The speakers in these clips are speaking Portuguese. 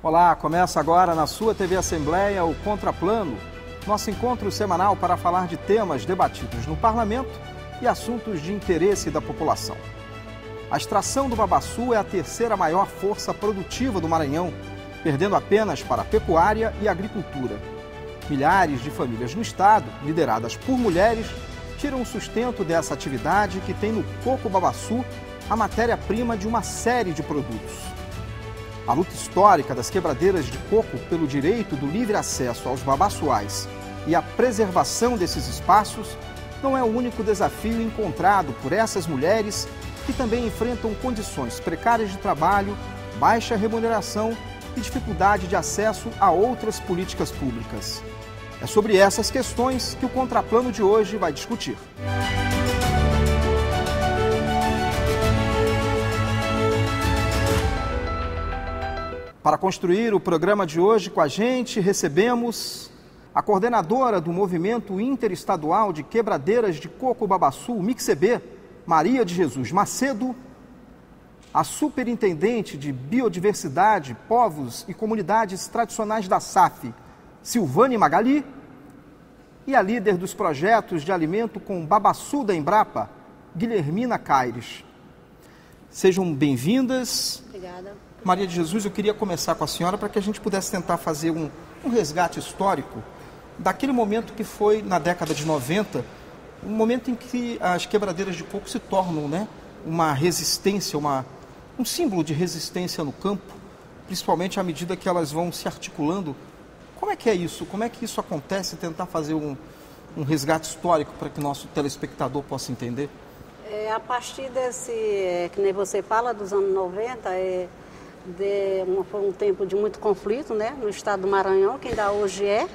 Olá, começa agora na sua TV Assembleia o Contraplano, nosso encontro semanal para falar de temas debatidos no Parlamento e assuntos de interesse da população. A extração do babaçu é a terceira maior força produtiva do Maranhão, perdendo apenas para a pecuária e a agricultura. Milhares de famílias no estado, lideradas por mulheres, tiram o sustento dessa atividade que tem no coco babaçu a matéria-prima de uma série de produtos. A luta histórica das quebradeiras de coco pelo direito do livre acesso aos babaçuais e a preservação desses espaços não é o único desafio encontrado por essas mulheres que também enfrentam condições precárias de trabalho, baixa remuneração e dificuldade de acesso a outras políticas públicas. É sobre essas questões que o Contraplano de hoje vai discutir. Para construir o programa de hoje com a gente, recebemos a coordenadora do Movimento Interestadual de Quebradeiras de Coco Babaçu, MICCB, Maria de Jesus Macedo, a superintendente de Biodiversidade, Povos e Comunidades Tradicionais da SAF, Silvane Magali, e a líder dos projetos de alimento com babaçu da Embrapa, Guilhermina Caires. Sejam bem-vindas. Obrigada. Maria de Jesus, eu queria começar com a senhora para que a gente pudesse tentar fazer um resgate histórico daquele momento que foi, na década de 90, um momento em que as quebradeiras de coco se tornam, uma resistência, um símbolo de resistência no campo, principalmente à medida que elas vão se articulando. Como é que é isso? Como é que isso acontece? Tentar fazer um resgate histórico para que o nosso telespectador possa entender. A partir desse, que nem você fala, dos anos 90, foi um tempo de muito conflito, no estado do Maranhão, que ainda hoje é,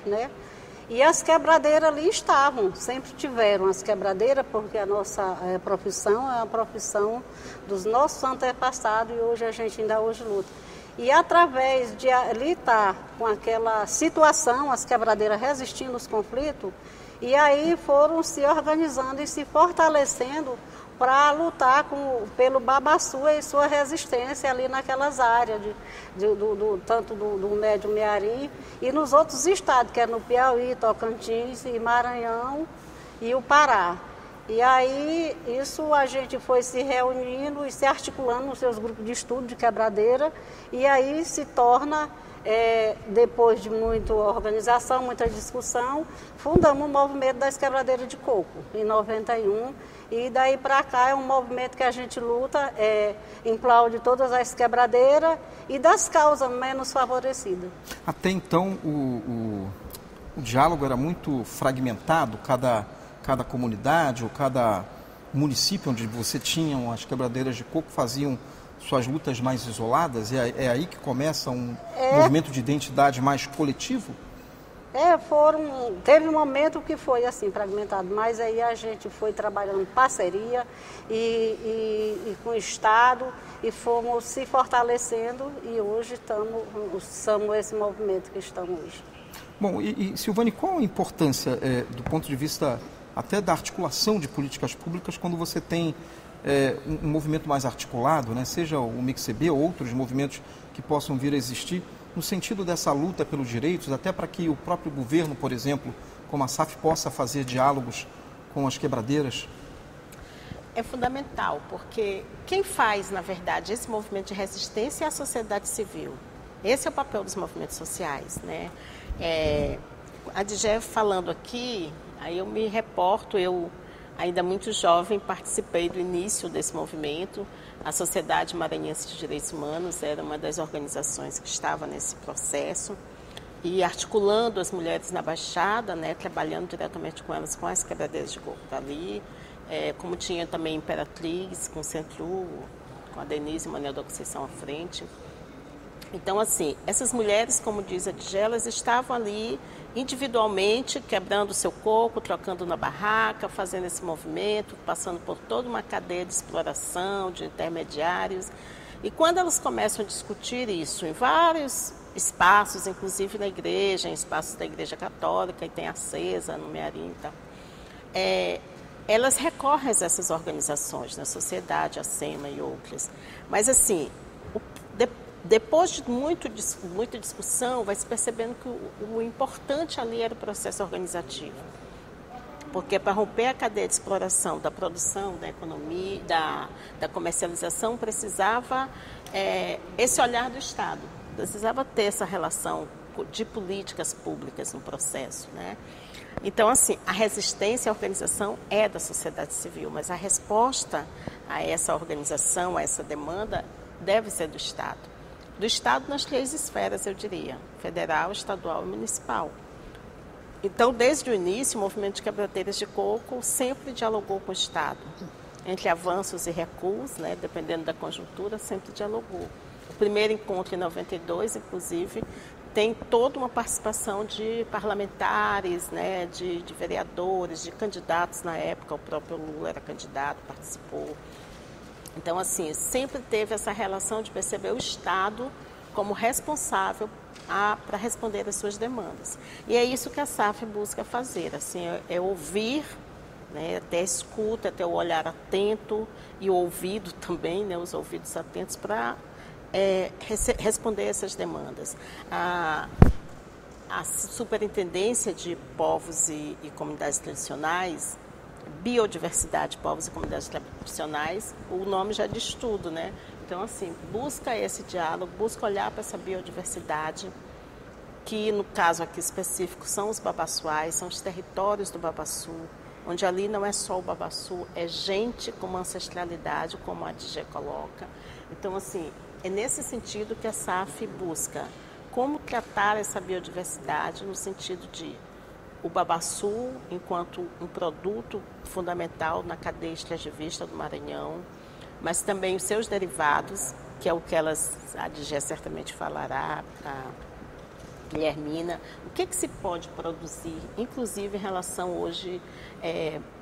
e as quebradeiras ali estavam, sempre tiveram as quebradeiras, porque a nossa profissão é a profissão dos nossos antepassados e hoje a gente ainda hoje luta. E através de ali estar com aquela situação, as quebradeiras resistindo aos conflitos, e aí foram se organizando e se fortalecendo para lutar pelo babaçu e sua resistência ali naquelas áreas, tanto do Médio Mearim e nos outros estados, que é no Piauí, Tocantins, e Maranhão e o Pará. E aí isso a gente foi se reunindo e se articulando nos seus grupos de estudo de quebradeira, e aí se torna, depois de muita organização, muita discussão, fundamos o movimento das quebradeiras de coco, em 91, e daí para cá é um movimento que a gente luta em prol de todas as quebradeiras e das causas menos favorecidas. Até então o diálogo era muito fragmentado, cada comunidade ou cada município onde você tinha as quebradeiras de coco faziam suas lutas mais isoladas, é aí que começa um movimento de identidade mais coletivo? Teve um momento que foi assim, fragmentado, mas aí a gente foi trabalhando em parceria e com o Estado e fomos se fortalecendo e hoje somos esse movimento que estamos hoje. Bom, e Silvane, qual a importância do ponto de vista até da articulação de políticas públicas quando você tem um movimento mais articulado, seja o MICCB ou outros movimentos que possam vir a existir, no sentido dessa luta pelos direitos, até para que o próprio governo, por exemplo, como a SAF, possa fazer diálogos com as quebradeiras? É fundamental, porque quem faz, na verdade, esse movimento de resistência é a sociedade civil. Esse é o papel dos movimentos sociais, A Digé falando aqui, aí eu me reporto, eu ainda muito jovem participei do início desse movimento. A Sociedade Maranhense de Direitos Humanos era uma das organizações que estava nesse processo e articulando as mulheres na Baixada, trabalhando diretamente com elas, com as quebradeiras de coco dali, como tinha também Imperatriz, com o Centro, com a Denise e Manuel da Conceição à frente. Então, assim, essas mulheres, como diz a Digé, elas estavam ali individualmente, quebrando o seu coco, trocando na barraca, fazendo esse movimento, passando por toda uma cadeia de exploração, de intermediários. E quando elas começam a discutir isso em vários espaços, inclusive na igreja, em espaços da Igreja Católica, e tem a CESA, no Mearim, elas recorrem a essas organizações, na sociedade, a SEMA e outras. Mas, assim, depois de muita discussão, vai se percebendo que o importante ali era o processo organizativo. Porque para romper a cadeia de exploração da produção, da economia, da comercialização, precisava esse olhar do Estado, precisava ter essa relação de políticas públicas no processo, né? Então, assim, a resistência à organização é da sociedade civil, mas a resposta a essa organização, a essa demanda, deve ser do Estado. Do Estado nas 3 esferas, eu diria, federal, estadual e municipal. Então, desde o início, o movimento de quebradeiras de coco sempre dialogou com o Estado. Entre avanços e recuos, né, dependendo da conjuntura, sempre dialogou. O primeiro encontro em 92, inclusive, tem toda uma participação de parlamentares, né, de vereadores, de candidatos na época. O próprio Lula era candidato, participou. Então, assim, sempre teve essa relação de perceber o Estado como responsável para responder às suas demandas. E é isso que a SAF busca fazer, assim, é ouvir, né, ter a escuta, ter o olhar atento e o ouvido também, né, os ouvidos atentos para responder essas demandas. A Superintendência de Povos e Comunidades Tradicionais, Biodiversidade, Povos e Comunidades Tradicionais, o nome já diz tudo, né? Então, assim, busca esse diálogo, busca olhar para essa biodiversidade, que no caso aqui específico são os babaçuais, são os territórios do babaçu, onde ali não é só o babaçu, é gente com uma ancestralidade, como a DG coloca. Então, assim, é nesse sentido que a SAF busca como tratar essa biodiversidade no sentido de o babaçu enquanto um produto fundamental na cadeia extrativista do Maranhão, mas também os seus derivados, que é o que a DG certamente falará, a Guilhermina, o que se pode produzir, inclusive em relação hoje,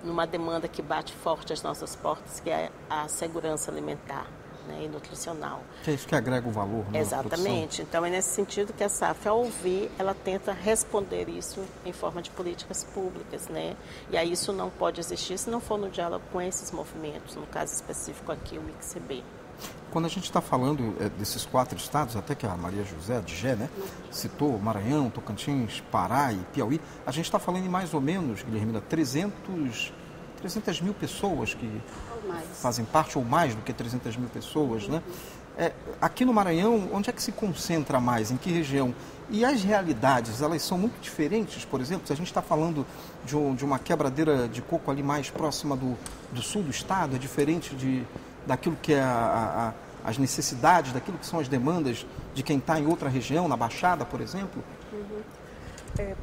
numa demanda que bate forte às nossas portas, que é a segurança alimentar, né, e nutricional. Que é isso que agrega o valor, né? Exatamente. Então, é nesse sentido que a SAF, ao ouvir, ela tenta responder isso em forma de políticas públicas, né? E aí isso não pode existir se não for no diálogo com esses movimentos, no caso específico aqui, o ICB. Quando a gente está falando desses 4 estados, até que a Maria José, a DG, né, citou Maranhão, Tocantins, Pará e Piauí, a gente está falando em mais ou menos, Guilhermina, 300 mil pessoas que fazem parte, ou mais do que 300 mil pessoas, né? Aqui no Maranhão, onde é que se concentra mais? Em que região? E as realidades, elas são muito diferentes, por exemplo, se a gente está falando de uma quebradeira de coco ali mais próxima do sul do estado, é diferente daquilo que é as necessidades, daquilo que são as demandas de quem está em outra região, na Baixada, por exemplo?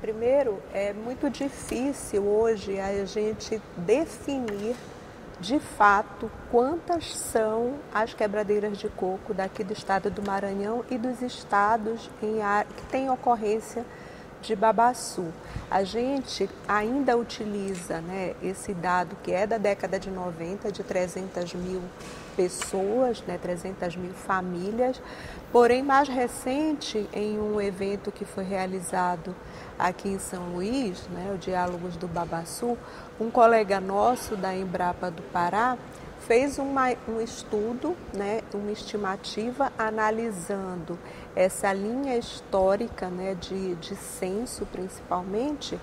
Primeiro, é muito difícil hoje a gente definir de fato quantas são as quebradeiras de coco daqui do estado do Maranhão e dos estados que têm ocorrência de babaçu. A gente ainda utiliza, né, esse dado que é da década de 90, de 300 mil pessoas, né, 300 mil famílias, porém mais recente, em um evento que foi realizado aqui em São Luís, né, o Diálogos do Babaçu, um colega nosso da Embrapa do Pará fez um estudo, né, uma estimativa analisando essa linha histórica, né, de censo principalmente,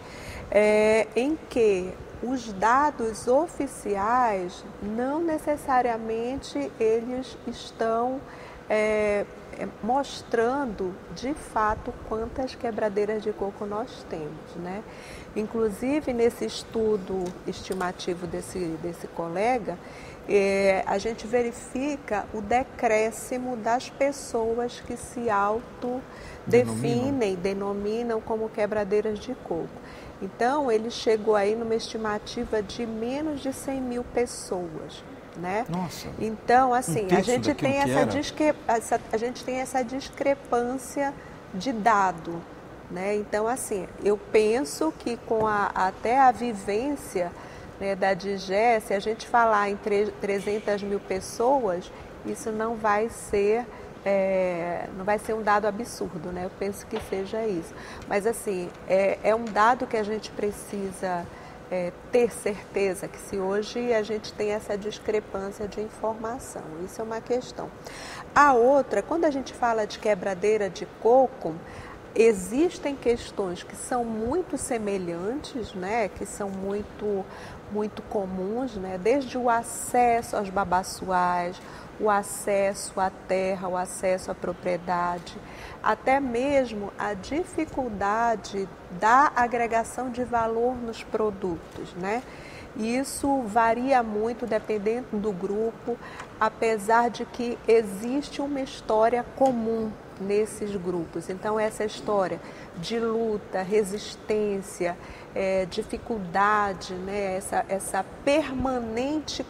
em que os dados oficiais não necessariamente eles estão mostrando de fato quantas quebradeiras de coco nós temos, né? Inclusive nesse estudo estimativo desse colega, a gente verifica o decréscimo das pessoas que se autodefinem, denominam como quebradeiras de coco. Então, ele chegou aí numa estimativa de menos de 100 mil pessoas, né? Nossa. Então, assim, a gente tem essa discrepância de dado, né? Então, assim, eu penso que com até a vivência, né, da DGE, se a gente falar em 300 mil pessoas, isso não vai ser um dado absurdo, né? Eu penso que seja isso. Mas, assim, é um dado que a gente precisa ter certeza que se hoje a gente tem essa discrepância de informação. Isso é uma questão. A outra, quando a gente fala de quebradeira de coco, existem questões que são muito semelhantes, né, que são muito comuns, né, desde o acesso aos babaçoais, o acesso à terra, o acesso à propriedade, até mesmo a dificuldade da agregação de valor nos produtos, né? Isso varia muito dependendo do grupo, apesar de que existe uma história comum nesses grupos. Então, essa história de luta, resistência, dificuldade, né? essa permanente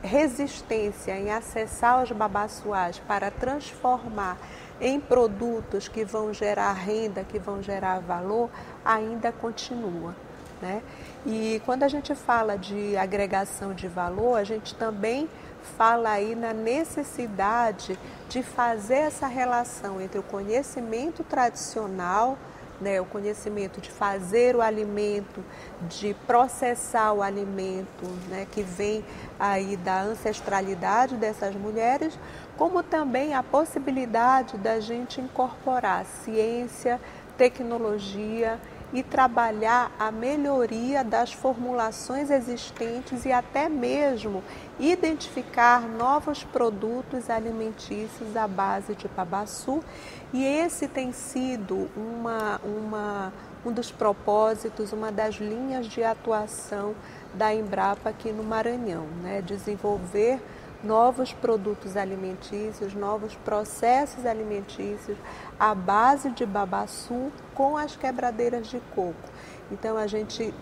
resistência em acessar os babaçoás para transformar em produtos que vão gerar renda, que vão gerar valor, ainda continua, né? E quando a gente fala de agregação de valor, a gente também fala aí na necessidade de fazer essa relação entre o conhecimento tradicional, né, o conhecimento de fazer o alimento, de processar o alimento, né, que vem aí da ancestralidade dessas mulheres, como também a possibilidade da gente incorporar ciência, tecnologia e trabalhar a melhoria das formulações existentes e até mesmo identificar novos produtos alimentícios à base de babaçu. E esse tem sido um dos propósitos, uma das linhas de atuação da Embrapa aqui no Maranhão, né? Desenvolver novos produtos alimentícios, novos processos alimentícios à base de babaçu com as quebradeiras de coco. Então a gente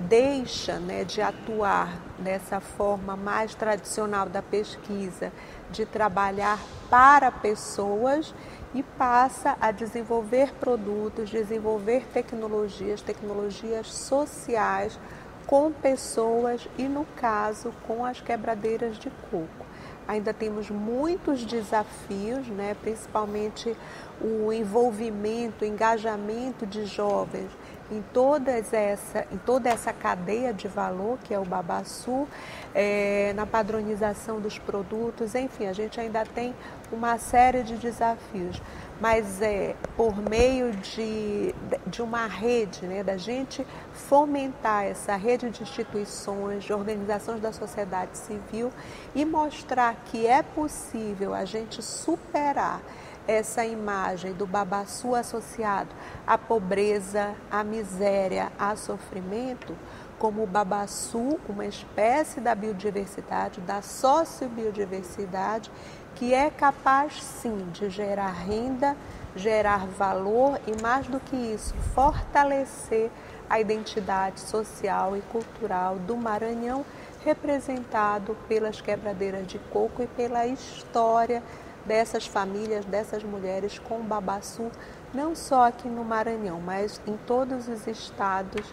deixa, né, de atuar dessa forma mais tradicional da pesquisa, de trabalhar para pessoas e passa a desenvolver produtos, desenvolver tecnologias sociais com pessoas e, no caso, com as quebradeiras de coco. Ainda temos muitos desafios, né? Principalmente o envolvimento, o engajamento de jovens em toda essa cadeia de valor, que é o babaçu, na padronização dos produtos, enfim, a gente ainda tem uma série de desafios, mas por meio de uma rede, né, da gente fomentar essa rede de instituições, de organizações da sociedade civil e mostrar que é possível a gente superar essa imagem do babaçu associado à pobreza, à miséria, ao sofrimento, como o babaçu, uma espécie da biodiversidade, da sociobiodiversidade, que é capaz sim de gerar renda, gerar valor e, mais do que isso, fortalecer a identidade social e cultural do Maranhão, representado pelas quebradeiras de coco e pela história dessas famílias, dessas mulheres com babaçu, não só aqui no Maranhão, mas em todos os estados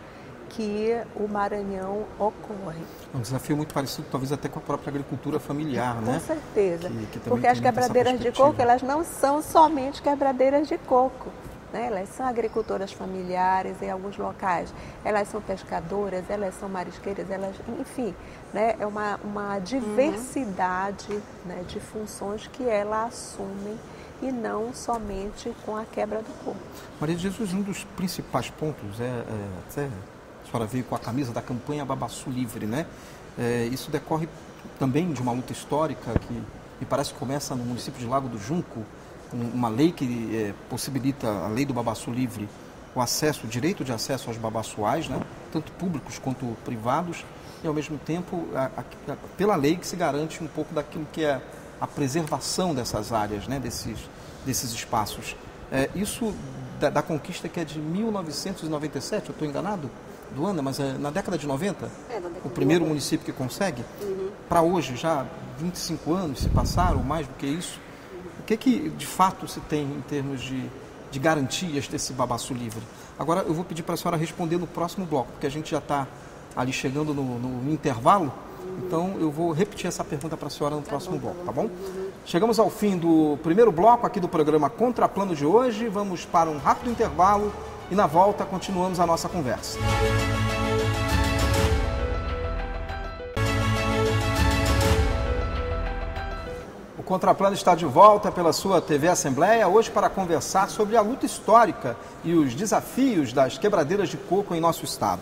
que o Maranhão ocorre. Um desafio muito parecido, talvez até com a própria agricultura familiar, né? Com certeza, que porque as quebradeiras de coco, elas não são somente quebradeiras de coco, né? Elas são agricultoras familiares em alguns locais, elas são pescadoras, elas são marisqueiras, enfim, né? É uma diversidade, né, de funções que elas assumem e não somente com a quebra do coco. Maria de Jesus, um dos principais pontos até a senhora veio com a camisa da campanha Babaçu Livre, né? Isso decorre também de uma luta histórica que me parece que começa no município de Lago do Junco, uma lei que possibilita, a lei do babaçu livre, o direito de acesso aos babaçoais, né? Tanto públicos quanto privados, e ao mesmo tempo, pela lei que se garante um pouco daquilo que é a preservação dessas áreas, né? desses espaços. Isso da conquista que é de 1997, eu estou enganado? Do ano, mas na década de 90, o primeiro município que consegue, para hoje já 25 anos se passaram, mais do que isso, o que de fato se tem em termos de garantias desse babaçu livre? Agora eu vou pedir para a senhora responder no próximo bloco, porque a gente já está ali chegando no intervalo, então eu vou repetir essa pergunta para a senhora no próximo bloco, tá bom? Chegamos ao fim do primeiro bloco aqui do programa Contraplano de hoje, vamos para um rápido intervalo e na volta continuamos a nossa conversa. O Contraplano está de volta pela sua TV Assembleia, hoje para conversar sobre a luta histórica e os desafios das quebradeiras de coco em nosso estado.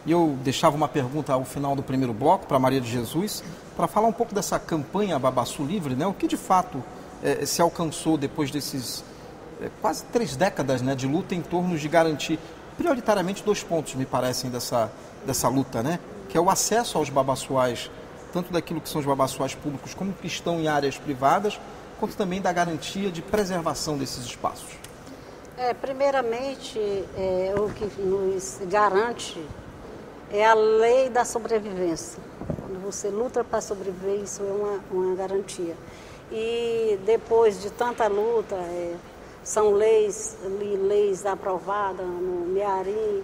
E eu deixava uma pergunta ao final do primeiro bloco para Maria de Jesus, para falar um pouco dessa campanha Babaçu Livre, né? O que de fato se alcançou depois desses quase 3 décadas, né, de luta em torno de garantir prioritariamente 2 pontos, me parecem, dessa luta, né? Que é o acesso aos babaçuais, tanto daquilo que são os babaçuais públicos como que estão em áreas privadas, quanto também da garantia de preservação desses espaços. Primeiramente, o que nos garante é a lei da sobrevivência. Quando você luta para sobreviver, isso é uma garantia. E depois de tanta luta, são leis aprovadas no Mearim.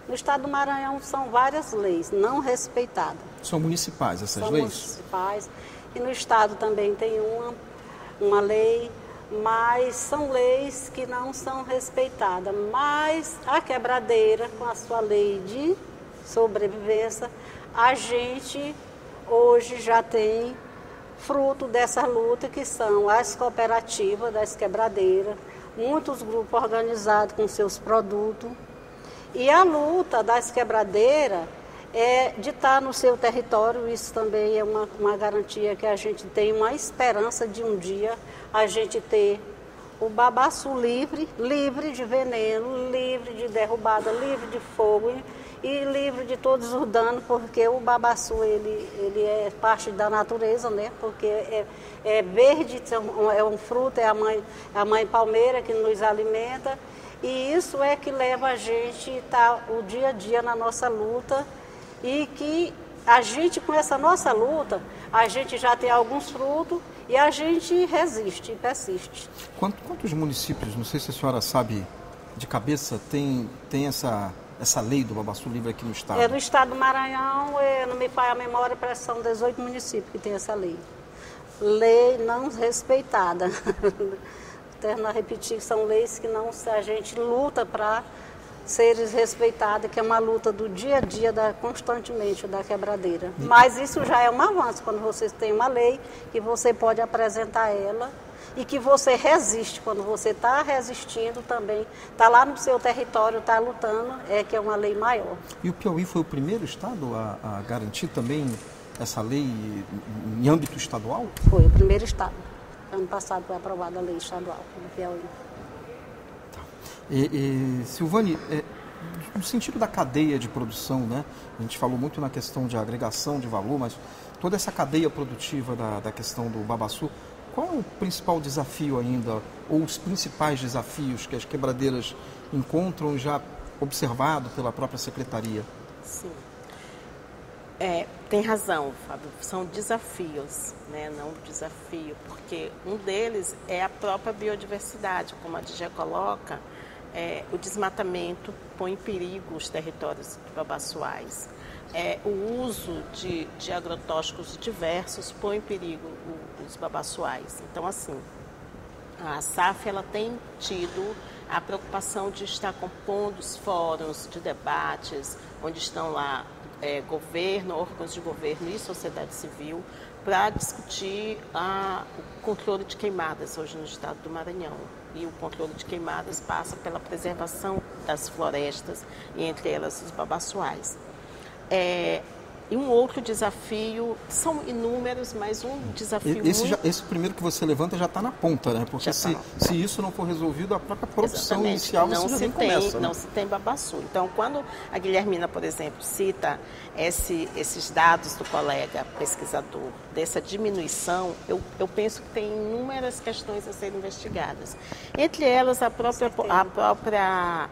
No estado do Maranhão são várias leis não respeitadas. São municipais essas leis? São municipais. E no estado também tem uma lei, mas são leis que não são respeitadas. Mas a quebradeira, com a sua lei de sobrevivência, a gente hoje já tem fruto dessa luta, que são as cooperativas das quebradeiras, muitos grupos organizados com seus produtos. E a luta das quebradeiras é de estar no seu território. Isso também é uma garantia que a gente tem uma esperança de um dia a gente ter o babaçu livre de veneno, livre de derrubada, livre de fogo e livre de todos os danos, porque o babaçu ele é parte da natureza, né? Porque é verde, é um fruto, é a mãe palmeira que nos alimenta. E isso é que leva a gente a estar o dia a dia na nossa luta, e que a gente, com essa nossa luta, a gente já tem alguns frutos e a gente resiste e persiste. Quantos municípios, não sei se a senhora sabe de cabeça, tem essa lei do babaçu livre aqui no estado? No estado do Maranhão, não me falha a memória, parece que são 18 municípios que tem essa lei. Lei não respeitada. Terno a repetir, são leis que a gente luta para serem respeitadas, que é uma luta do dia a dia, constantemente, da quebradeira. Mas isso já é um avanço, quando você tem uma lei que você pode apresentar ela e que você resiste. Quando você está resistindo também, está lá no seu território, está lutando, que é uma lei maior. E o Piauí foi o primeiro estado a garantir também essa lei em âmbito estadual? Foi o primeiro estado. Ano passado foi aprovada a lei estadual no Piauí. Silvane, no sentido da cadeia de produção, né? A gente falou muito na questão de agregação de valor, mas toda essa cadeia produtiva da questão do babaçu, qual é o principal desafio ainda, ou os principais desafios que as quebradeiras encontram, já observado pela própria secretaria? Sim. Tem razão, Fábio, são desafios, né? Não desafio, porque um deles é a própria biodiversidade, como a DG coloca, o desmatamento põe em perigo os territórios babaçuais. O uso de agrotóxicos diversos põe em perigo os babaçuais. Então, assim, a SAF ela tem tido a preocupação de estar compondo os fóruns de debates, onde estão lá governo, órgãos de governo e sociedade civil, para discutir o controle de queimadas hoje no estado do Maranhão. E o controle de queimadas passa pela preservação das florestas, e entre elas os babaçuais. E um outro desafio, são inúmeros, mas um desafio esse primeiro que você levanta já está na ponta, né? Porque se isso não for resolvido, a própria produção inicial não já se começa. Não se tem babaçu. Então, quando a Guilhermina, por exemplo, cita esses dados do colega pesquisador, dessa diminuição, eu penso que tem inúmeras questões a serem investigadas. Entre elas, a própria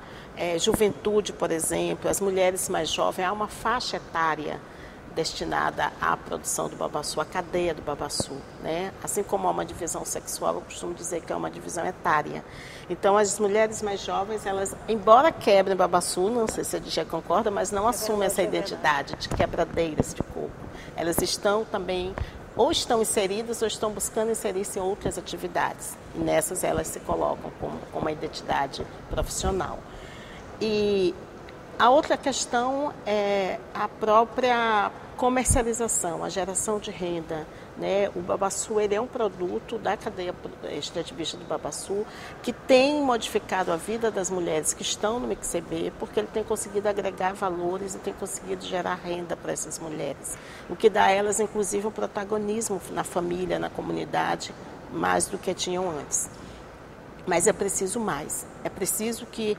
juventude, por exemplo, as mulheres mais jovens, há uma faixa etária destinada à produção do babaçu, à cadeia do babaçu, né? Assim como há uma divisão sexual, eu costumo dizer que é uma divisão etária. Então, as mulheres mais jovens, elas, embora quebrem babaçu, não sei se a DG concorda, mas não assumem essa identidade de quebradeiras de coco. Elas estão também ou estão inseridas ou estão buscando inserir-se em outras atividades. E nessas elas se colocam como uma identidade profissional. E a outra questão é a própria comercialização, a geração de renda, né? O babaçu, ele é um produto da cadeia extrativista do babaçu que tem modificado a vida das mulheres que estão no MICCB, porque ele tem conseguido agregar valores e tem conseguido gerar renda para essas mulheres, o que dá a elas, inclusive, um protagonismo na família, na comunidade, mais do que tinham antes. Mas é preciso mais, é preciso que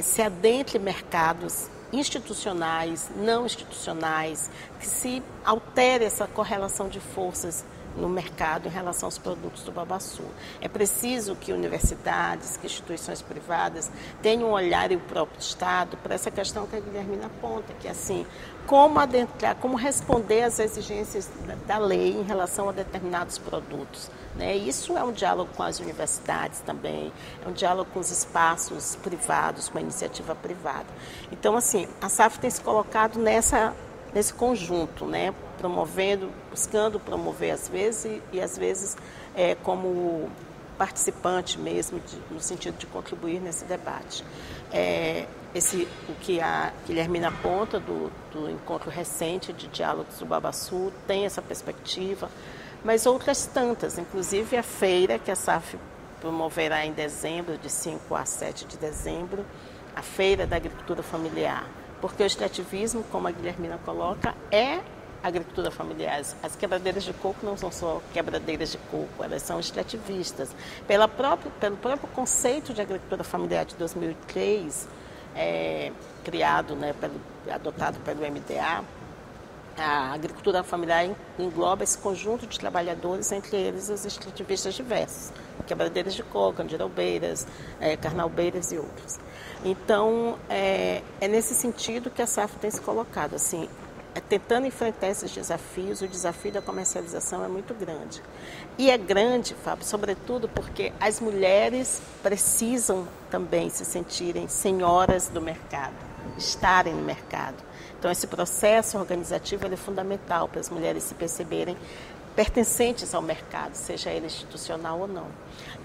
se adentre mercados institucionais, não institucionais, que se altere essa correlação de forças no mercado em relação aos produtos do babaçu. É preciso que universidades, que instituições privadas tenham um olhar, e o próprio Estado, para essa questão que a Guilhermina aponta, que é assim, como adentrar, como responder às exigências da lei em relação a determinados produtos. Né? Isso é um diálogo com as universidades também, é um diálogo com os espaços privados, com a iniciativa privada. Então, assim, a SAF tem se colocado nesse conjunto, né? Buscando promover às vezes e às vezes como participante mesmo, no sentido de contribuir nesse debate. O que a Guilhermina aponta do encontro recente de diálogos do babaçu tem essa perspectiva, mas outras tantas, inclusive a feira que a SAF promoverá em dezembro, de 5 a 7 de dezembro, a Feira da Agricultura Familiar, porque o extrativismo, como a Guilhermina coloca, é agricultura familiar. As quebradeiras de coco não são só quebradeiras de coco, elas são extrativistas. Pelo próprio conceito de agricultura familiar de 2003, criado, né, adotado pelo MDA, a agricultura familiar engloba esse conjunto de trabalhadores, entre eles os extrativistas diversos, quebradeiras de coco, andiroubeiras, carnaubeiras e outros. Então, é nesse sentido que a SAF tem se colocado, assim, tentando enfrentar esses desafios. O desafio da comercialização é muito grande. E é grande, Fábio, sobretudo porque as mulheres precisam também se sentirem senhoras do mercado, estarem no mercado. Então, esse processo organizativo é fundamental para as mulheres se perceberem pertencentes ao mercado, seja ele institucional ou não.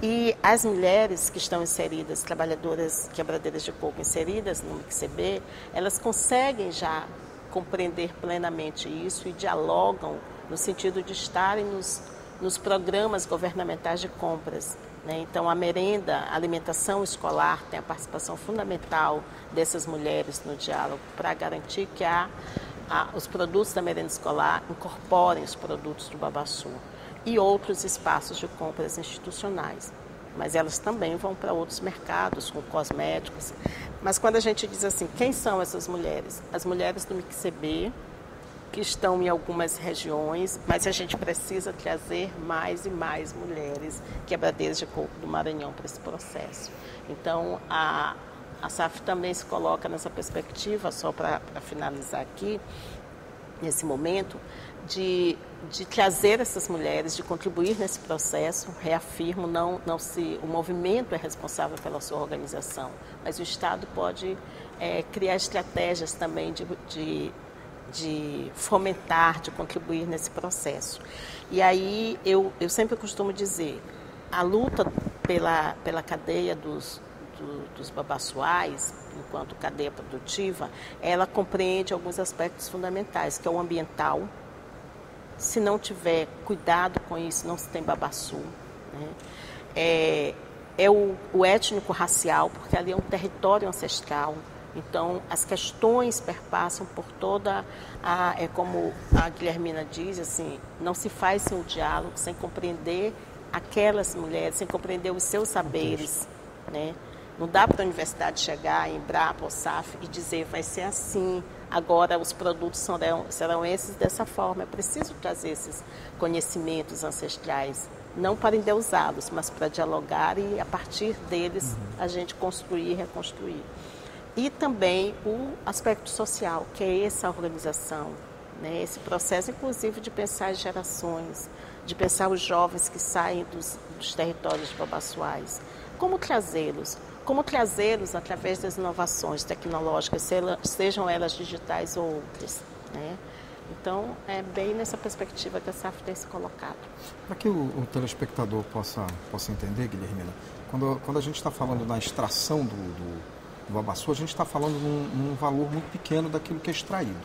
E as mulheres que estão inseridas, trabalhadoras quebradeiras de coco inseridas no MICCB, elas conseguem já compreender plenamente isso e dialogam no sentido de estarem nos programas governamentais de compras. Né? Então, a merenda, a alimentação escolar tem a participação fundamental dessas mulheres no diálogo para garantir que os produtos da merenda escolar incorporem os produtos do babaçu e outros espaços de compras institucionais. Mas elas também vão para outros mercados, com cosméticos. Mas quando a gente diz assim, quem são essas mulheres? As mulheres do MICCB, que estão em algumas regiões, mas a gente precisa trazer mais e mais mulheres quebradeiras de coco do Maranhão para esse processo. Então, a SAF também se coloca nessa perspectiva, só para finalizar aqui, nesse momento, de trazer essas mulheres, de contribuir nesse processo. Reafirmo, o movimento é responsável pela sua organização, mas o Estado pode criar estratégias também de fomentar, de contribuir nesse processo. E aí eu sempre costumo dizer, a luta pela cadeia dos babaçuais, enquanto cadeia produtiva, ela compreende alguns aspectos fundamentais, que é o ambiental. Se não tiver cuidado com isso, não se tem babaçu. Né? O étnico-racial, porque ali é um território ancestral. Então, as questões perpassam por toda como a Guilhermina diz, assim, não se faz sem o diálogo, sem compreender aquelas mulheres, sem compreender os seus saberes. Né? Não dá para a universidade chegar em Embrapa ou SAF e dizer vai ser assim, agora os produtos serão esses dessa forma. É preciso trazer esses conhecimentos ancestrais, não para endeusá-los, mas para dialogar e, a partir deles, a gente construir e reconstruir. E também o aspecto social, que é essa organização, né? Esse processo, inclusive, de pensar as gerações, de pensar os jovens que saem dos territórios babaçuais. Como trazê-los? Como trazê-los através das inovações tecnológicas, sejam elas digitais ou outras. Né? Então, é bem nessa perspectiva que a SAF tem se colocado. Para que o telespectador possa entender, Guilhermina, quando a gente está falando na extração do babaçu, a gente está falando num valor muito pequeno daquilo que é extraído.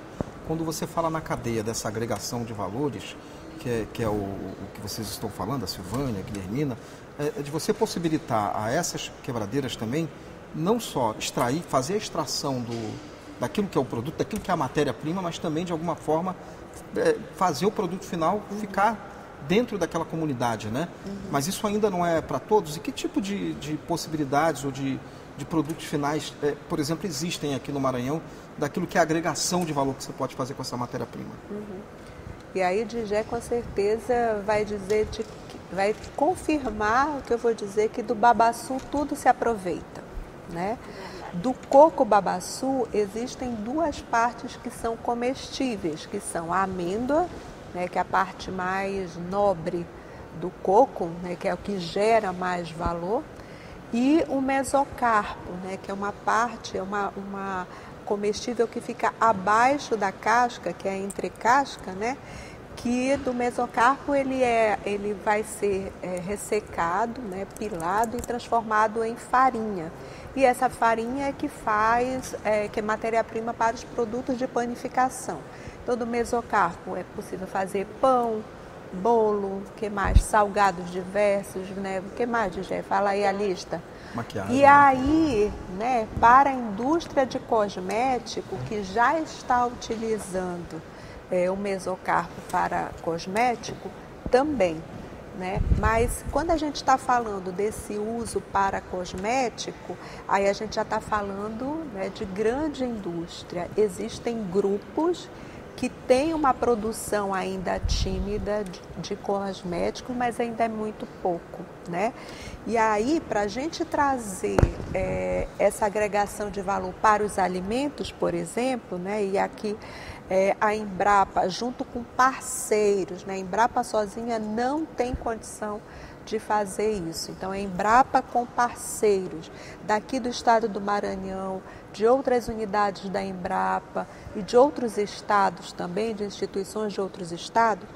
Quando você fala na cadeia dessa agregação de valores, que é o que vocês estão falando, a Silvânia, a Guilhermina, é de você possibilitar a essas quebradeiras também, não só extrair, fazer a extração daquilo que é o produto, daquilo que é a matéria-prima, mas também, de alguma forma, fazer o produto final ficar dentro daquela comunidade, né? Mas isso ainda não é para todos. E que tipo de possibilidades ou de produtos finais, por exemplo, existem aqui no Maranhão, daquilo que é a agregação de valor que você pode fazer com essa matéria-prima? E aí, Digé, com certeza, vai confirmar o que eu vou dizer, que do babaçu tudo se aproveita, né? Do coco babaçu existem duas partes que são comestíveis, que são a amêndoa, né, que é a parte mais nobre do coco, né, que é o que gera mais valor, e o mesocarpo, né, que é uma parte, uma comestível que fica abaixo da casca, que é a entrecasca, né, que do mesocarpo ele vai ser ressecado, né, pilado e transformado em farinha. E essa farinha é que que é matéria-prima para os produtos de panificação. Então, do mesocarpo é possível fazer pão, bolo, que mais? Salgados diversos, né? O que mais, Digé? Fala aí a lista. Maquiagem. E aí, né, para a indústria de cosmético, que já está utilizando o mesocarpo para cosmético, também. Né? Mas quando a gente está falando desse uso para cosmético, aí a gente já está falando, né, de grande indústria. Existem grupos que têm uma produção ainda tímida de cosméticos, mas ainda é muito pouco, né? E aí, para a gente trazer essa agregação de valor para os alimentos, por exemplo, né, e aqui a Embrapa, junto com parceiros, né? A Embrapa sozinha não tem condição de fazer isso. Então, a Embrapa com parceiros daqui do estado do Maranhão, de outras unidades da Embrapa e de outros estados também, de instituições de outros estados,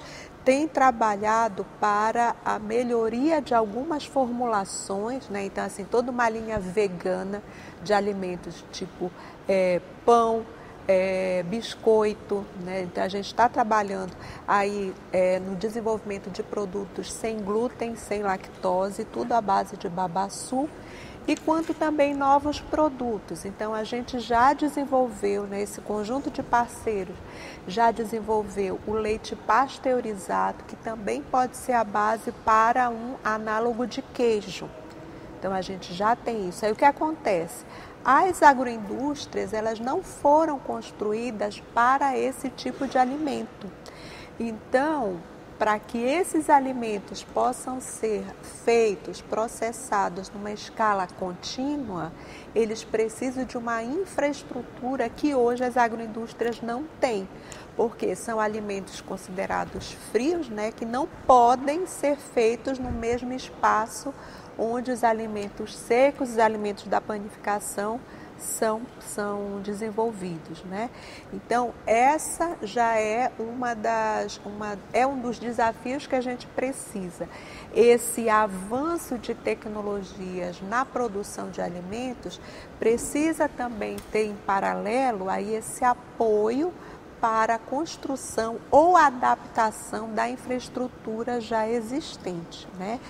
tem trabalhado para a melhoria de algumas formulações, né? Então, assim, toda uma linha vegana de alimentos, tipo pão, biscoito, né? Então a gente está trabalhando aí no desenvolvimento de produtos sem glúten, sem lactose, tudo à base de babaçu, e quanto também novos produtos. Então a gente já desenvolveu, né, esse conjunto de parceiros, já desenvolveu o leite pasteurizado, que também pode ser a base para um análogo de queijo. Então a gente já tem isso. Aí o que acontece? As agroindústrias, elas não foram construídas para esse tipo de alimento. Então, para que esses alimentos possam ser feitos, processados numa escala contínua, eles precisam de uma infraestrutura que hoje as agroindústrias não têm, porque são alimentos considerados frios, né, que não podem ser feitos no mesmo espaço onde os alimentos secos, os alimentos da panificação são desenvolvidos, né? Então, essa já é um dos desafios que a gente precisa. Esse avanço de tecnologias na produção de alimentos precisa também ter em paralelo aí esse apoio para a construção ou adaptação da infraestrutura já existente, né?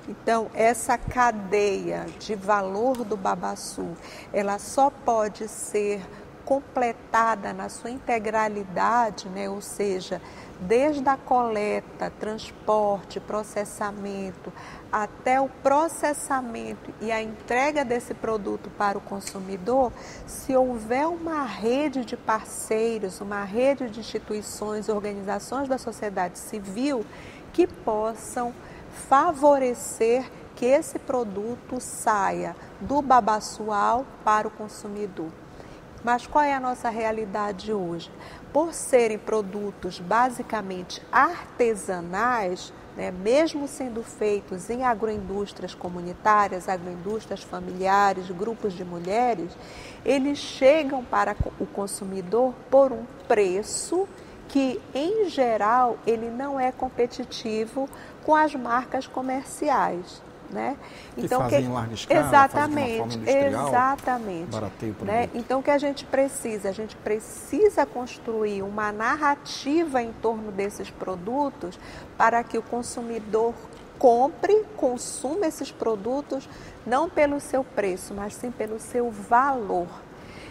Então, essa cadeia de valor do babaçu, ela só pode ser completada na sua integralidade, né? Ou seja, desde a coleta, transporte, processamento, até o processamento e a entrega desse produto para o consumidor, se houver uma rede de parceiros, uma rede de instituições, organizações da sociedade civil que possam favorecer que esse produto saia do babaçual para o consumidor. Mas qual é a nossa realidade hoje? Por serem produtos basicamente artesanais, né, mesmo sendo feitos em agroindústrias comunitárias, agroindústrias familiares, grupos de mulheres, eles chegam para o consumidor por um preço que, em geral, ele não é competitivo com as marcas comerciais, né? Então, fazem em larga escala, exatamente, industrial, exatamente. Barateio o produto. Né? Então, o que a gente precisa construir uma narrativa em torno desses produtos para que o consumidor compre, consuma esses produtos, não pelo seu preço, mas sim pelo seu valor.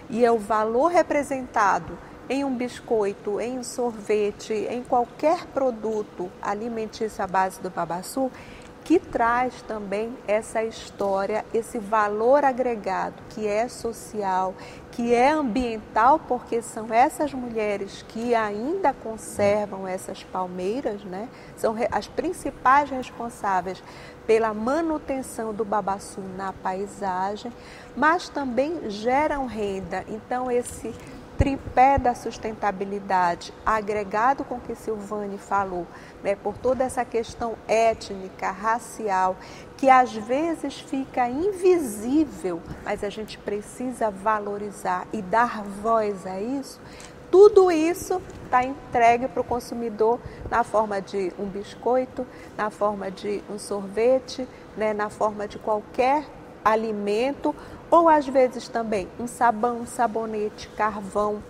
E é o valor representado em um biscoito, em um sorvete, em qualquer produto alimentício à base do babaçu, que traz também essa história, esse valor agregado que é social, que é ambiental, porque são essas mulheres que ainda conservam essas palmeiras, né? São as principais responsáveis pela manutenção do babaçu na paisagem, mas também geram renda. Então, esse tripé da sustentabilidade, agregado com o que Silvane falou, né, por toda essa questão étnica, racial, que às vezes fica invisível, mas a gente precisa valorizar e dar voz a isso, tudo isso está entregue para o consumidor na forma de um biscoito, na forma de um sorvete, né, na forma de qualquer alimento, ou às vezes também um sabão, um sabonete, carvão.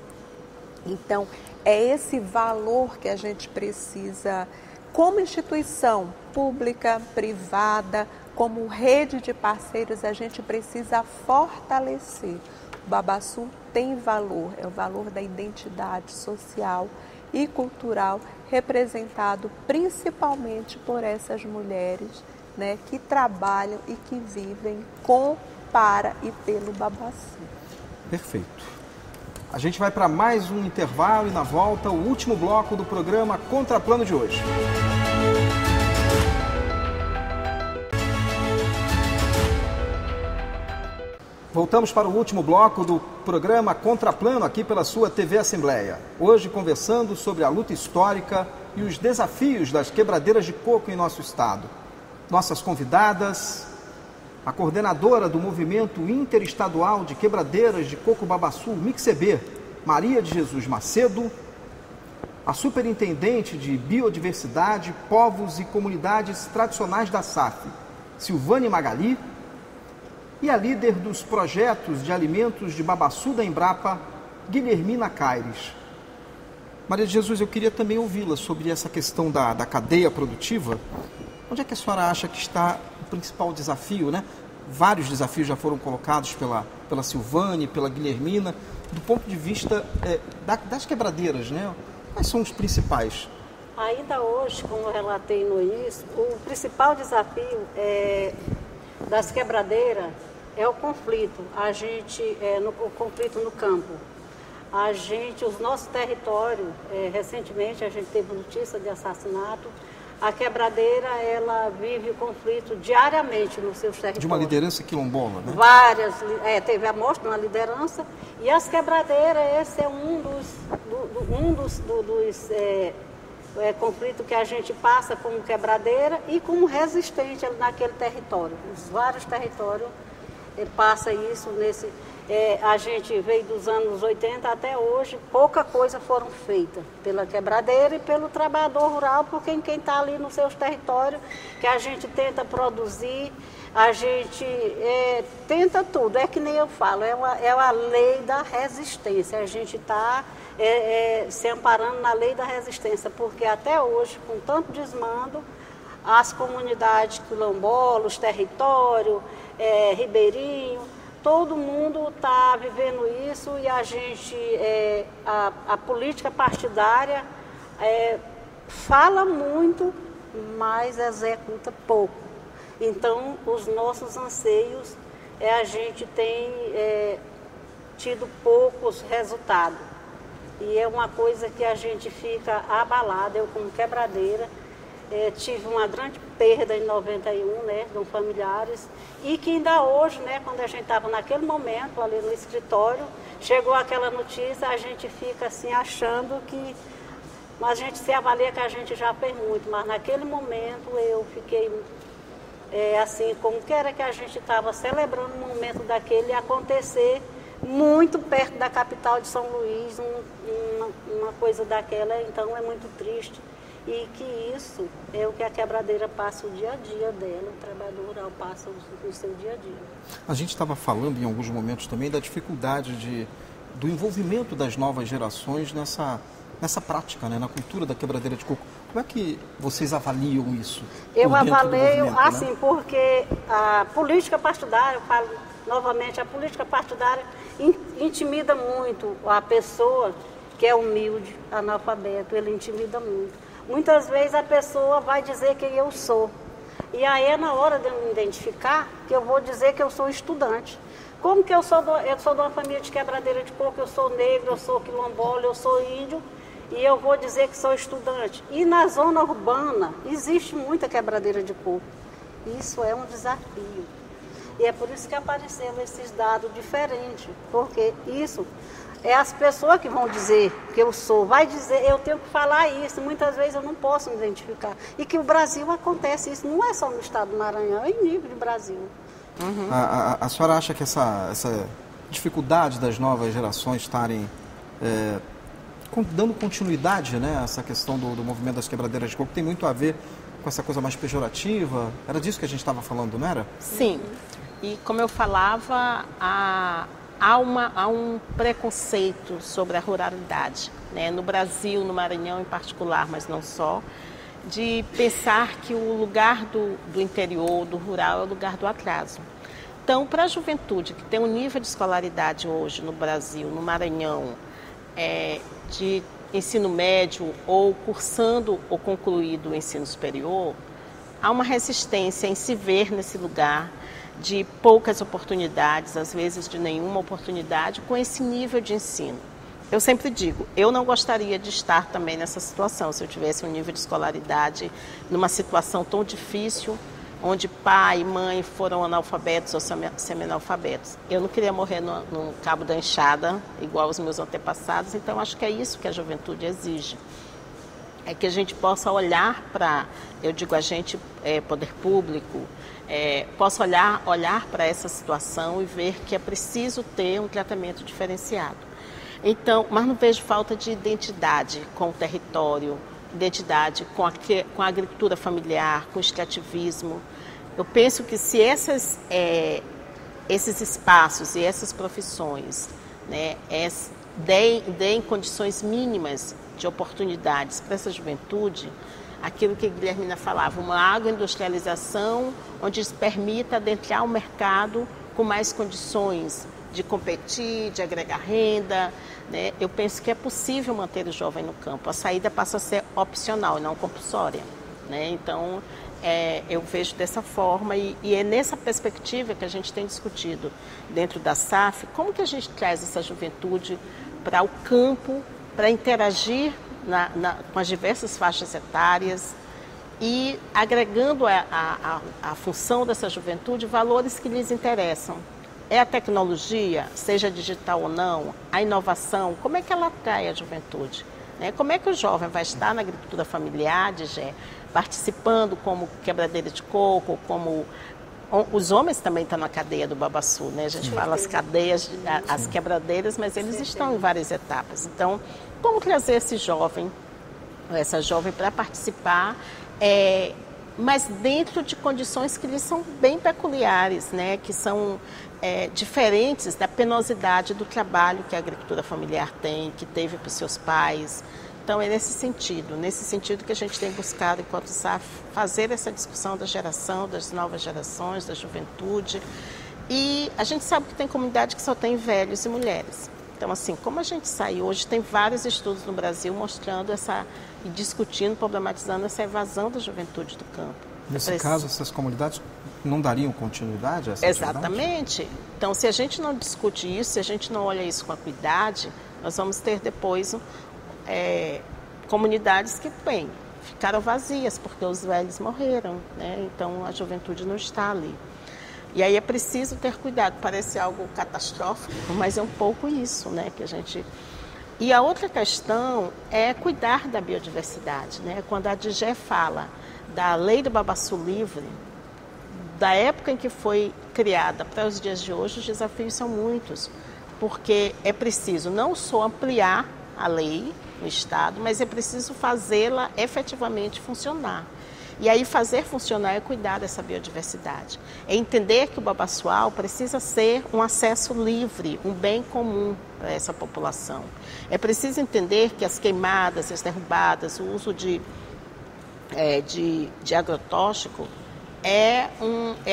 Então, é esse valor que a gente precisa, como instituição pública, privada, como rede de parceiros, a gente precisa fortalecer. O babaçu tem valor, é o valor da identidade social e cultural, representado principalmente por essas mulheres, né, que trabalham e que vivem com, para e pelo babaçu. Perfeito. A gente vai para mais um intervalo e na volta o último bloco do programa Contraplano de hoje. Voltamos para o último bloco do programa Contraplano aqui pela sua TV Assembleia. Hoje conversando sobre a luta histórica e os desafios das quebradeiras de coco em nosso estado. Nossas convidadas, a coordenadora do Movimento Interestadual de Quebradeiras de Coco Babaçu, MICCEB, Maria de Jesus Macedo, a superintendente de Biodiversidade, Povos e Comunidades Tradicionais da SAF, Silvane Magali, e a líder dos projetos de alimentos de babaçu da Embrapa, Guilhermina Caires. Maria de Jesus, eu queria também ouvi-la sobre essa questão da cadeia produtiva. Onde é que a senhora acha que está o principal desafio, né? Vários desafios já foram colocados pela Silvane, pela Guilhermina, do ponto de vista das quebradeiras, né? Quais são os principais? Ainda hoje, como eu relatei no início, o principal desafio das quebradeiras é o conflito. O conflito no campo. Os nossos territórios, recentemente a gente teve notícia de assassinato. A quebradeira, ela vive o conflito diariamente nos seus territórios. De uma liderança quilombola, né? Várias, teve a morte de uma liderança, e as quebradeiras, esse é um dos conflitos que a gente passa como quebradeira e como resistente naquele território. Os vários territórios passa isso nesse... a gente veio dos anos 80 até hoje, pouca coisa foram feita pela quebradeira e pelo trabalhador rural, porque quem está ali nos seus territórios, que a gente tenta produzir, a gente tenta tudo, é que nem eu falo, é a lei da resistência, a gente está se amparando na lei da resistência, porque até hoje, com tanto desmando, as comunidades quilombolas, território, ribeirinho, todo mundo está vivendo isso e a gente, a política partidária fala muito, mas executa pouco. Então, os nossos anseios, a gente tem tido poucos resultados. E é uma coisa que a gente fica abalada, eu como quebradeira, tive uma grande perda em 91, né, de familiares, e que ainda hoje, né, quando a gente estava naquele momento ali no escritório, chegou aquela notícia, a gente fica assim achando que, mas a gente se avalia que a gente já fez muito, mas naquele momento eu fiquei assim, como que era que a gente estava celebrando o momento daquele acontecer muito perto da capital de São Luís, uma coisa daquela, então é muito triste. E que isso é o que a quebradeira passa o dia a dia dela, o trabalhador rural passa o seu dia a dia. A gente estava falando em alguns momentos também da dificuldade do envolvimento das novas gerações nessa prática, né, na cultura da quebradeira de coco. Como é que vocês avaliam isso? Eu avalio assim, né? Porque a política partidária, eu falo novamente, a política partidária intimida muito a pessoa que é humilde, analfabeto, ele intimida muito. Muitas vezes a pessoa vai dizer quem eu sou. E aí é na hora de eu me identificar que eu vou dizer que eu sou estudante. Como que eu sou de uma família de quebradeira de coco, eu sou negro, eu sou quilombola, eu sou índio, e eu vou dizer que sou estudante. E na zona urbana existe muita quebradeira de coco. Isso é um desafio. E é por isso que apareceram esses dados diferentes, porque isso é as pessoas que vão dizer que eu sou, vai dizer, eu tenho que falar isso, muitas vezes eu não posso me identificar. E que o Brasil acontece isso, não é só no estado do Maranhão, é em nível de Brasil. Uhum. A senhora acha que essa dificuldade das novas gerações estarem dando continuidade, né, a essa questão do movimento das quebradeiras de coco tem muito a ver com essa coisa mais pejorativa? Era disso que a gente estava falando, não era? Sim. E como eu falava, há um preconceito sobre a ruralidade, né? No Brasil, no Maranhão em particular, mas não só, de pensar que o lugar do interior, do rural, é o lugar do atraso. Então, para a juventude que tem um nível de escolaridade hoje no Brasil, no Maranhão, de ensino médio ou cursando ou concluído o ensino superior, há uma resistência em se ver nesse lugar de poucas oportunidades, às vezes de nenhuma oportunidade, com esse nível de ensino. Eu sempre digo, eu não gostaria de estar também nessa situação, se eu tivesse um nível de escolaridade numa situação tão difícil, onde pai e mãe foram analfabetos ou semi-analfabetos. Eu não queria morrer no cabo da enxada, igual os meus antepassados, então acho que é isso que a juventude exige. É que a gente possa olhar para, eu digo a gente, poder público, possa olhar para essa situação e ver que é preciso ter um tratamento diferenciado. Então, mas não vejo falta de identidade com o território, identidade com a agricultura familiar, com o extrativismo. Eu penso que se esses espaços e essas profissões, né, deem condições mínimas de oportunidades para essa juventude, aquilo que a Guilhermina falava, uma agroindustrialização onde permita adentrar o mercado com mais condições de competir, de agregar renda, né? Eu penso que é possível manter o jovem no campo. A saída passa a ser opcional e não compulsória, né? Então, eu vejo dessa forma e é nessa perspectiva que a gente tem discutido dentro da SAF, como que a gente traz essa juventude para o campo, para interagir com as diversas faixas etárias e agregando à função dessa juventude valores que lhes interessam. É a tecnologia, seja digital ou não, a inovação, como é que ela atrai a juventude? Né? Como é que o jovem vai estar na agricultura familiar, participando como quebradeira de coco, como os homens também estão na cadeia do babaçu, né? A gente fala as cadeias, as quebradeiras, mas eles estão em várias etapas. Então, como trazer esse jovem, essa jovem para participar, mas dentro de condições que lhes são bem peculiares, né? Que são diferentes da penosidade do trabalho que a agricultura familiar tem, que teve para os seus pais. Então, é nesse sentido que a gente tem buscado, enquanto SAF, fazer essa discussão da geração, das novas gerações, da juventude. E a gente sabe que tem comunidade que só tem velhos e mulheres. Então, assim, como a gente sai hoje, tem vários estudos no Brasil mostrando e discutindo, problematizando essa evasão da juventude do campo. Nesse caso, essas comunidades não dariam continuidade a essa atividade? Exatamente. Então, se a gente não discute isso, se a gente não olha isso com acuidade, nós vamos ter depois comunidades que, ficaram vazias, porque os velhos morreram, né? Então, a juventude não está ali. E aí é preciso ter cuidado. Parece algo catastrófico, mas é um pouco isso, né? Que a gente... E a outra questão é cuidar da biodiversidade, né? Quando a DGE fala da lei do babaçu livre, da época em que foi criada para os dias de hoje, os desafios são muitos. porque é preciso não só ampliar a lei no Estado, mas é preciso fazê-la efetivamente funcionar. E aí fazer funcionar é cuidar dessa biodiversidade. É entender que o babaçoal precisa ser um acesso livre, um bem comum para essa população. É preciso entender que as queimadas, as derrubadas, o uso de agrotóxico é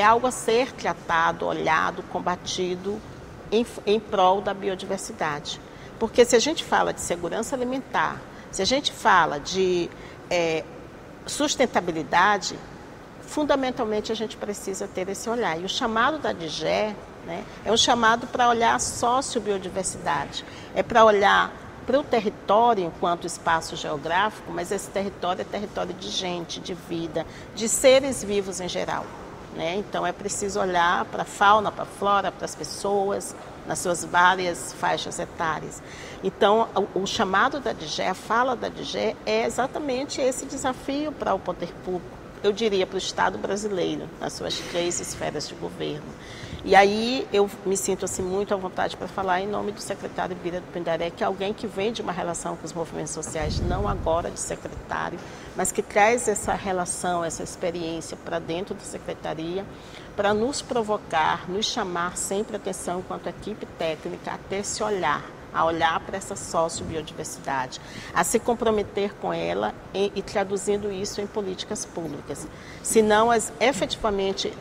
algo a ser tratado, olhado, combatido em prol da biodiversidade. Porque se a gente fala de segurança alimentar, se a gente fala de sustentabilidade, fundamentalmente a gente precisa ter esse olhar. E o chamado da DGE, né, é um chamado para olhar a sociobiodiversidade, é para olhar para o território enquanto espaço geográfico, mas esse território é território de gente, de vida, de seres vivos em geral, né? Então é preciso olhar para a fauna, para a flora, para as pessoas, nas suas várias faixas etárias. Então, o chamado da DGE, a fala da DGE é exatamente esse desafio para o poder público, eu diria para o Estado brasileiro, nas suas 3 esferas de governo. E aí eu me sinto assim, muito à vontade para falar em nome do secretário Bira do Pindaré, que é alguém que vem de uma relação com os movimentos sociais, não agora de secretário, mas que traz essa relação, essa experiência para dentro da secretaria, para nos provocar, nos chamar sempre a atenção enquanto equipe técnica a ter esse olhar, a olhar para essa sociobiodiversidade, a se comprometer com ela e traduzindo isso em políticas públicas. Se não as efetivamente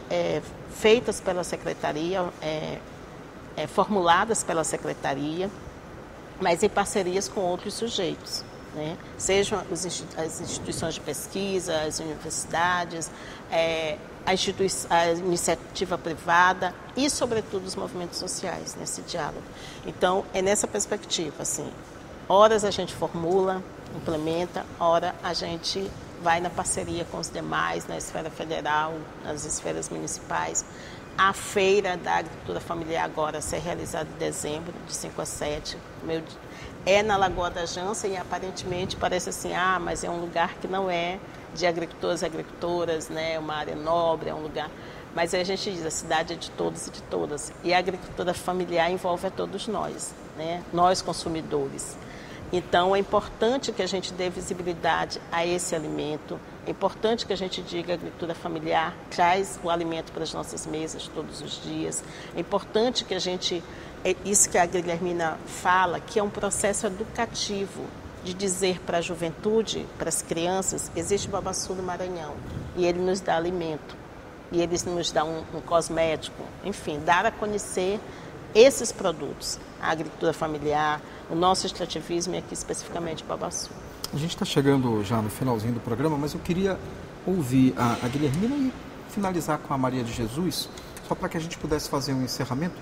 feitas pela secretaria, formuladas pela secretaria, mas em parcerias com outros sujeitos, né? Sejam as instituições de pesquisa, as universidades, a iniciativa privada e, sobretudo, os movimentos sociais nesse diálogo. Então, é nessa perspectiva, assim, horas a gente formula, implementa, ora a gente vai na parceria com os demais, na esfera federal, nas esferas municipais. A feira da agricultura familiar agora ser realizada em dezembro, de 5 a 7. É na Lagoa da Jança e aparentemente parece assim, mas é um lugar que não é de agricultores e agricultoras, né? Uma área nobre, é um lugar... Mas aí a gente diz, a cidade é de todos e de todas. E a agricultura familiar envolve a todos nós, né? Nós consumidores. Então, é importante que a gente dê visibilidade a esse alimento, é importante que a gente diga que a agricultura familiar traz o alimento para as nossas mesas todos os dias, é importante que a gente, isso que a Guilhermina fala, que é um processo educativo, de dizer para a juventude, para as crianças, existe o babaçu no Maranhão, e ele nos dá alimento, e ele nos dá um cosmético, enfim, dar a conhecer esses produtos, a agricultura familiar, o nosso extrativismo e aqui especificamente o babaçu. A gente está chegando já no finalzinho do programa, mas eu queria ouvir a Guilhermina e finalizar com a Maria de Jesus, só para que a gente pudesse fazer um encerramento.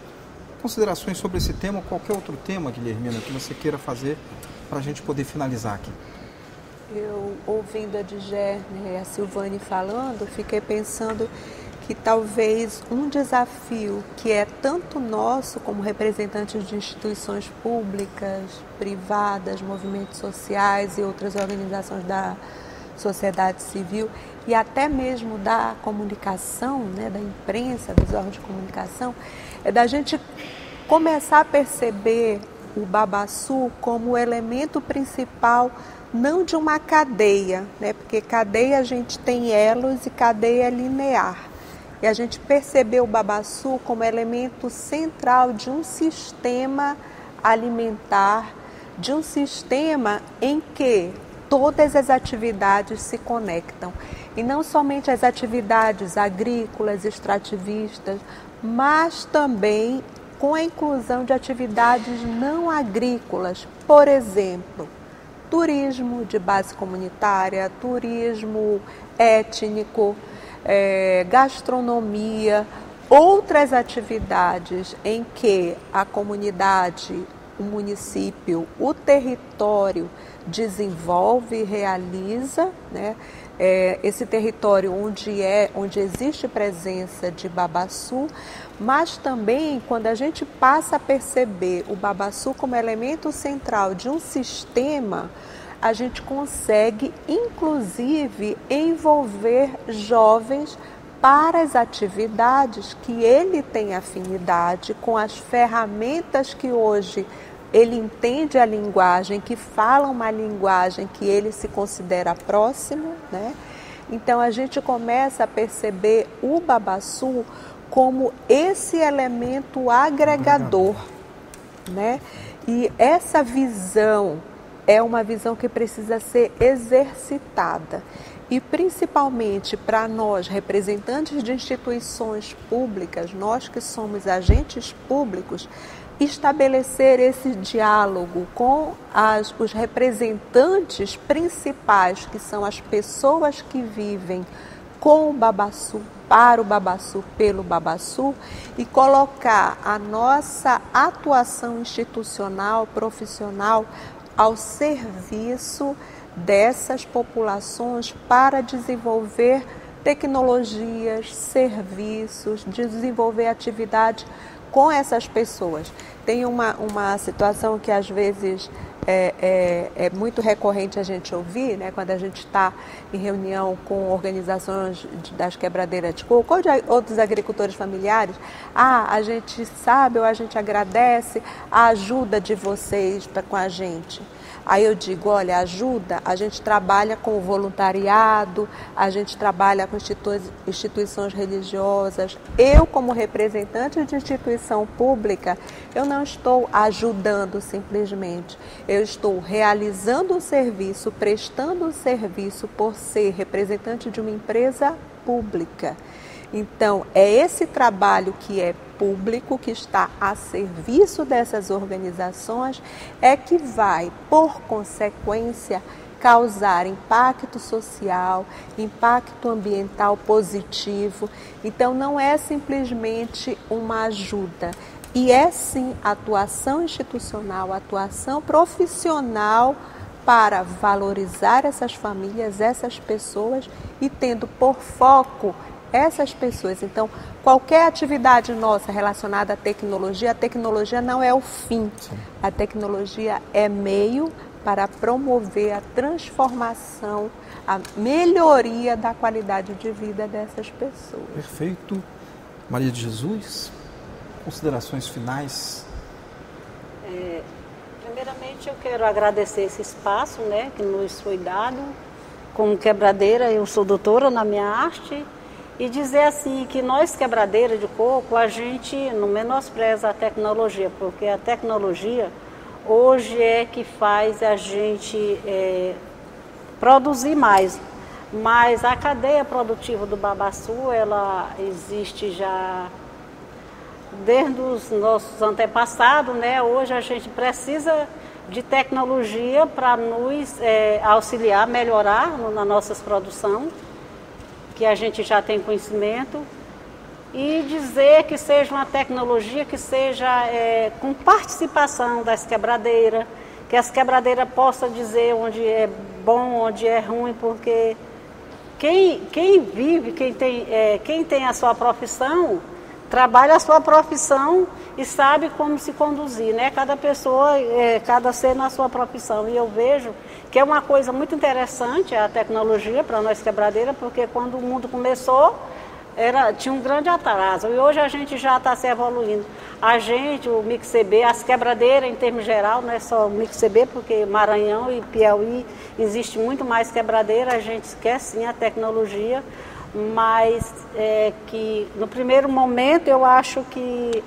Considerações sobre esse tema ou qualquer outro tema, Guilhermina, que você queira fazer para a gente poder finalizar aqui. Eu, ouvindo a Digé, né, a Silvane falando, fiquei pensando que talvez um desafio que é tanto nosso como representantes de instituições públicas, privadas, movimentos sociais e outras organizações da sociedade civil e até mesmo da comunicação, né, da imprensa, dos órgãos de comunicação, é da gente começar a perceber o babaçu como o elemento principal não de uma cadeia, né, porque cadeia a gente tem elos e cadeia é linear. E a gente percebeu o babaçu como elemento central de um sistema alimentar, de um sistema em que todas as atividades se conectam. E não somente as atividades agrícolas, extrativistas, mas também com a inclusão de atividades não agrícolas. Por exemplo, turismo de base comunitária, turismo étnico, gastronomia, outras atividades em que a comunidade, o município, o território desenvolve e realiza, né? Esse território onde existe presença de babaçu, mas também quando a gente passa a perceber o babaçu como elemento central de um sistema, a gente consegue, inclusive, envolver jovens para as atividades que ele tem afinidade, com as ferramentas que hoje ele entende a linguagem, que falam uma linguagem que ele se considera próximo, né? Então a gente começa a perceber o Babaçu como esse elemento agregador, né? E essa visão é uma visão que precisa ser exercitada. E principalmente para nós, representantes de instituições públicas, nós que somos agentes públicos, estabelecer esse diálogo com os representantes principais, que são as pessoas que vivem com o Babaçu, para o Babaçu, pelo Babaçu, e colocar a nossa atuação institucional, profissional, ao serviço dessas populações para desenvolver tecnologias, serviços, desenvolver atividades com essas pessoas. Tem uma situação que às vezes é muito recorrente a gente ouvir, né, quando a gente está em reunião com organizações das quebradeiras de coco ou de outros agricultores familiares. A gente sabe ou a gente agradece a ajuda de vocês com a gente. Aí eu digo, olha, ajuda, a gente trabalha com voluntariado, a gente trabalha com instituições religiosas. Eu, como representante de instituição pública, eu não estou ajudando simplesmente. Eu estou realizando um serviço, prestando um serviço por ser representante de uma empresa pública. Então, é esse trabalho que é público, que está a serviço dessas organizações, é que vai, por consequência, causar impacto social, impacto ambiental positivo. Então, não é simplesmente uma ajuda, e é sim atuação institucional, atuação profissional para valorizar essas famílias, essas pessoas e tendo por foco essas pessoas. Então, qualquer atividade nossa relacionada à tecnologia, a tecnologia não é o fim. Sim. A tecnologia é meio para promover a transformação, a melhoria da qualidade de vida dessas pessoas. Perfeito. Maria de Jesus, considerações finais? Primeiramente, eu quero agradecer esse espaço, né, que nos foi dado. Como quebradeira, eu sou doutora na minha arte. E dizer assim que nós, quebradeira de coco, a gente não menospreza a tecnologia, porque a tecnologia hoje é que faz a gente produzir mais. Mas a cadeia produtiva do Babaçu, ela existe já desde os nossos antepassados, né? Hoje a gente precisa de tecnologia para nos auxiliar, melhorar na nossa produção, que a gente já tem conhecimento, e dizer que seja uma tecnologia que seja com participação das quebradeiras, que as quebradeiras possam dizer onde é bom, onde é ruim, porque quem vive, quem tem a sua profissão, trabalha a sua profissão e sabe como se conduzir, né? Cada pessoa, cada ser na sua profissão. E eu vejo que é uma coisa muito interessante a tecnologia para nós quebradeiras, porque quando o mundo começou, tinha um grande atraso. E hoje a gente já está se evoluindo. A gente, o MixCB, as quebradeiras em termos geral, não é só o MixCB, porque Maranhão e Piauí existe muito mais quebradeira, a gente quer sim a tecnologia, mas que no primeiro momento eu acho que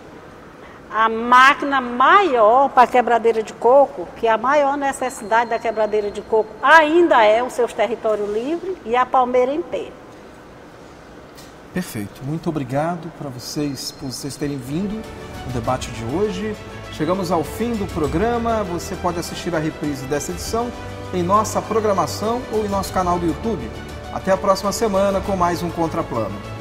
a máquina maior para a quebradeira de coco, que a maior necessidade da quebradeira de coco ainda é o seu território livre e a palmeira em pé. Perfeito. Muito obrigado por vocês terem vindo no debate de hoje. Chegamos ao fim do programa. Você pode assistir a reprise dessa edição em nossa programação ou em nosso canal do YouTube. Até a próxima semana com mais um Contraplano.